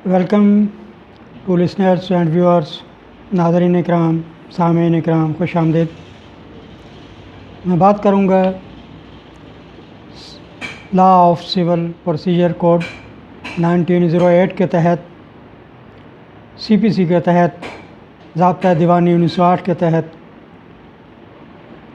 Welcome to listeners and viewers, नाज़रीन इकराम, सामीन इकराम, खुश आमदीद। मैं बात करूँगा law of civil procedure code 1908 के तहत, सीपीसी के तहत, ज़ाब्ता दीवानी 1908 के तहत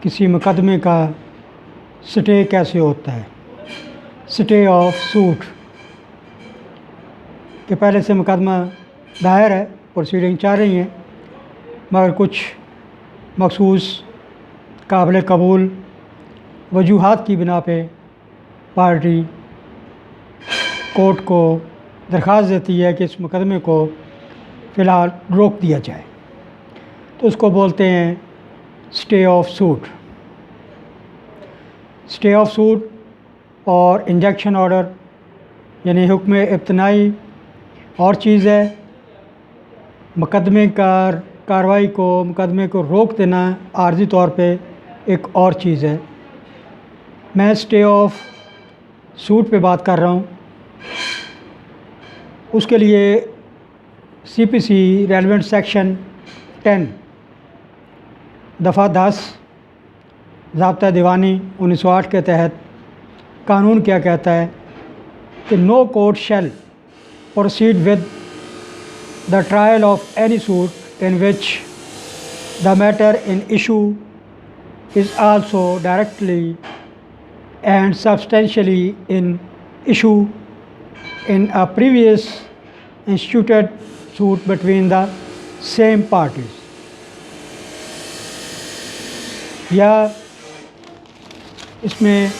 किसी मुकदमे का स्टे कैसे होता है। स्टे ऑफ सूट कि पहले से मुकदमा दायर है, प्रोसीडिंग चल रही हैं, मगर कुछ मखसूस काबिल कबूल वजूहात की बिना पे पार्टी कोर्ट को दरख्वास्त देती है कि इस मुकदमे को फ़िलहाल रोक दिया जाए, तो उसको बोलते हैं stay of suit. Stay of suit और इंजंक्शन ऑर्डर यानी हुक्म इब्तनाई और चीज़ है, मुकदमे का कार्रवाई को, मुकदमे को रोक देना आर्जी तौर पे एक और चीज़ है। मैं स्टे ऑफ सूट पे बात कर रहा हूँ। उसके लिए सीपीसी रेलेवेंट सेक्शन 10 दफ़ा 10 ज़ाब्ता दीवानी 1908 के तहत कानून क्या कहता है कि no court shall proceed with the trial of any suit in which the matter in issue is also directly and substantially in issue in a previous instituted suit between the same parties, या इसमें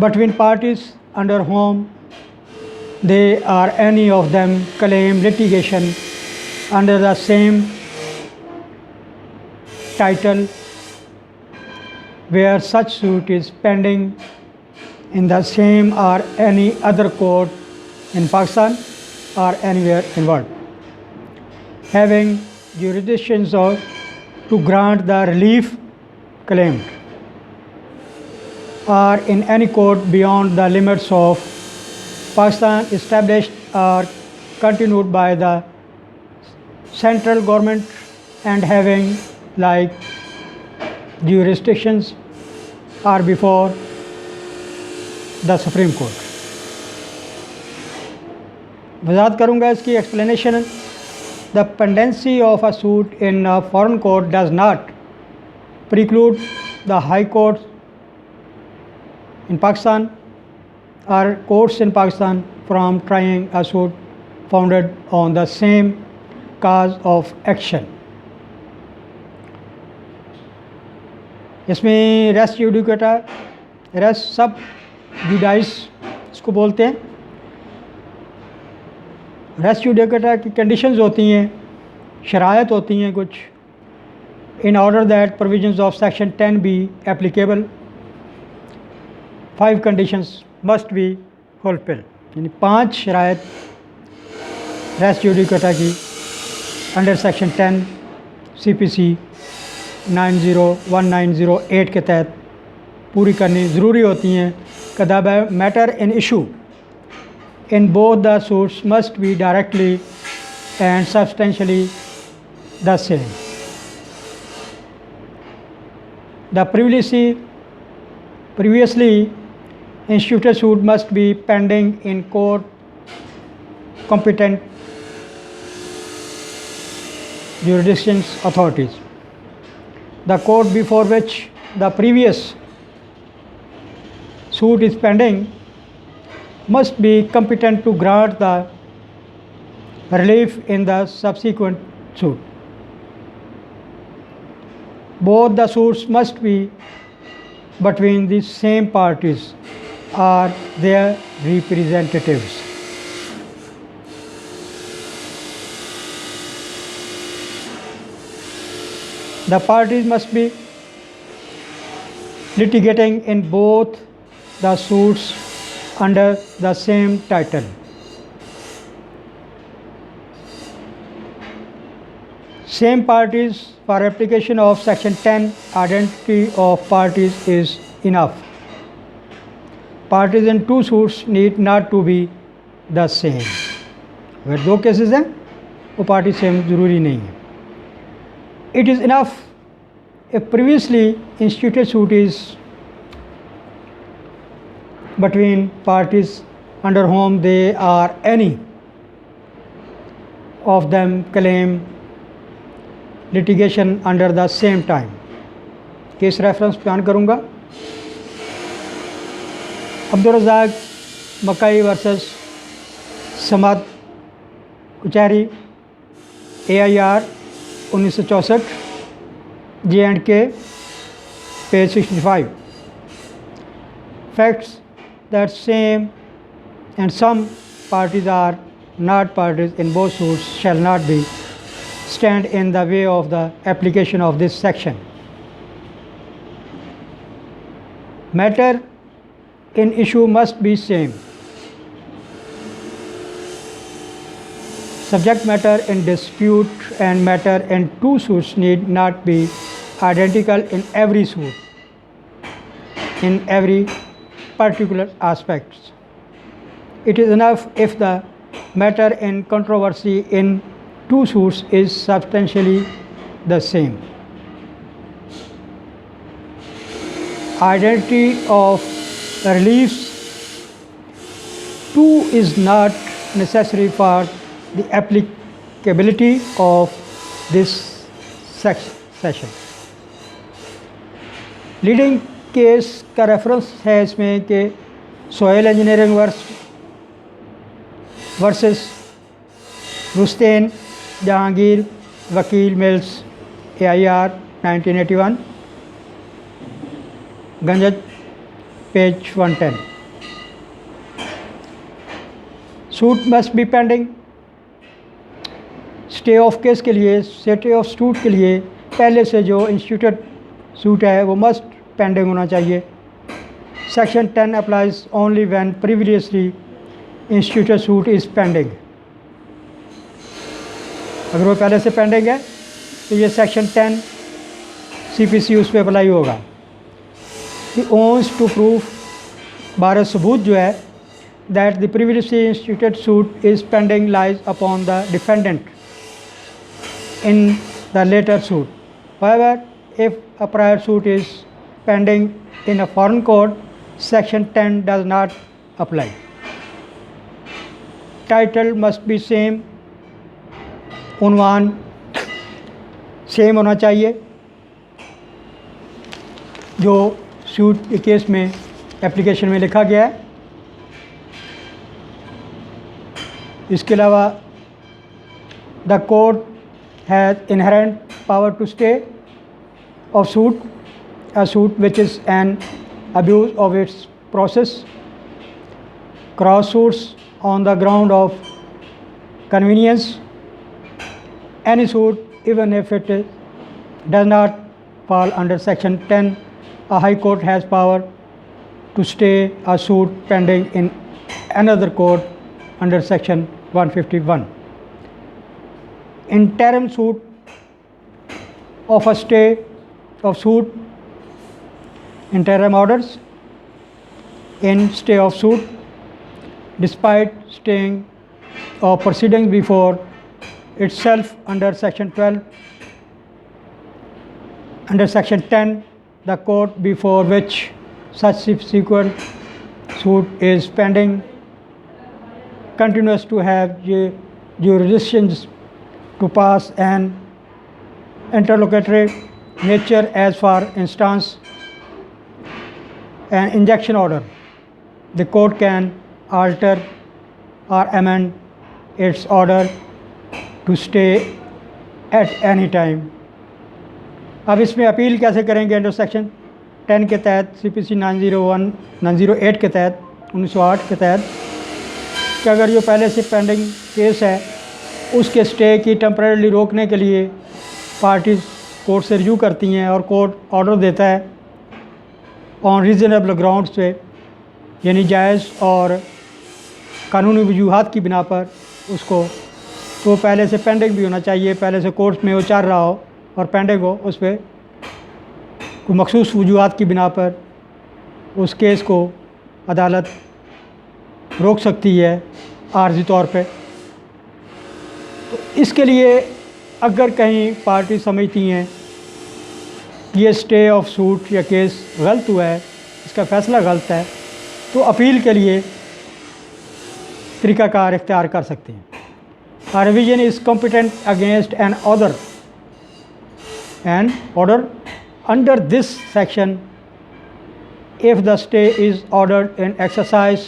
between parties under whom they or any of them claim litigation under the same title where such suit is pending in the same or any other court in Pakistan or anywhere in world, having jurisdictions to grant the relief claimed, or in any court beyond the limits of Pakistan established or continued by the central government and having like jurisdictions or before the Supreme Court। वजाहत करूँगा इसकी explanation. The pendency of a suit in a foreign court does not preclude the High Court in Pakistan or courts in Pakistan from trying a suit founded on the same cause of action। इसमें race judicata, race सब जुडाइस इसको बोलते हैं। Race judicata की conditions होती हैं, शराइत होती हैं कुछ, in order that provisions of section 10 be applicable, 5 conditions must be fulfil, यानी 5 शराइत रेस जुडिकेटा की अंडर सेक्शन 10 सीपीसी 1908 के तहत पूरी करनी ज़रूरी होती हैं। कि the matter in issue in both the suits must be directly and substantially the same. The previously instituted suit must be pending in court competent jurisdictions authorities. The court before which the previous suit is pending must be competent to grant the relief in the subsequent suit. Both the suits must be between the same parties or their representatives. The parties must be litigating in both the suits under the same title. Same parties for application of section 10 identity of parties is enough. Parties in two suits need not to be the same. अगर दो cases हैं वो party same ज़रूरी नहीं है। It is enough if previously instituted suit is between parties under whom they are any of them claim litigation under the same time। Case reference बयान करूँगा। अब्दुल रज़ाक मकई वर्सेस समद कचहरी AIR 1964 J&K page 65। Facts that same and some parties are not parties in both suits shall not be stand in the way of the application of this section। Matter in issue must be same। Subject matter in dispute and matter in two suits need not be identical in every suit, in every particular aspects। It is enough if the matter in controversy in two suits is substantially the same। Identity of reliefs too is not necessary for the applicability of this section। Leading case का reference है इसमें कि Soil Engineering versus Rustom Jehangir Vakil Mills AIR 1981 गंजत page 110। Suit must be pending. Stay of case के लिए, stay of suit के लिए पहले से जो इंस्टीट्यूटेड सूट है वो मस्ट पेंडिंग होना चाहिए। Section 10 applies only when previously instituted suit is pending. अगर वो पहले से पेंडिंग है तो ये सेक्शन 10 CPC उस पर अप्लाई होगा। ही ओन्स टू प्रूफ बार सबूत जो है that the previously instituted suit is pending lies upon the defendant in the later suit। However, if a prior suit is pending in a foreign court, section 10 does not apply। Title must be same। उन्वान same होना चाहिए जो suit के case में application में लिखा गया है। इसके अलावा the court has inherent power to stay of suit a suit which is an abuse of its process। Cross suits on the ground of convenience। Any suit even if it does not fall under section 10, a high court has power to stay a suit pending in another court under section 151। Interim suit of a stay of suit, interim orders in stay of suit despite staying of proceedings before itself under section 12। Under section 10, the court before which such subsequent suit is pending continues to have jurisdiction to pass an interlocutory nature as for instance an injunction order। The court can alter or amend its order to stay at any time। अब इसमें appeal कैसे करेंगे? Under section 10 के तहत CPC 908 के तहत 1908 के तहत कि अगर जो पहले से पेंडिंग केस है उसके स्टे की टेम्परेरी रोकने के लिए पार्टीज कोर्ट से रिव्यू करती हैं और कोर्ट ऑर्डर देता है ऑन रीज़नेबल ग्राउंड्स पे, यानी जायज़ और कानूनी वजूहात की बिना पर उसको, तो पहले से पेंडिंग भी होना चाहिए, पहले से कोर्ट में वो चल रहा हो और पेंडिंग हो, उस पर कोई मखसूस वजूहात की बिना पर उस केस को अदालत रोक सकती है आर्जी तौर पे। तो इसके लिए अगर कहीं पार्टी समझती हैं कि ये स्टे ऑफ सूट या केस गलत हुआ है, इसका फ़ैसला गलत है, तो अपील के लिए तरीक़ाकार इख्तियार कर सकते हैं। A revision is competent against an order under this section if the stay is ordered in exercise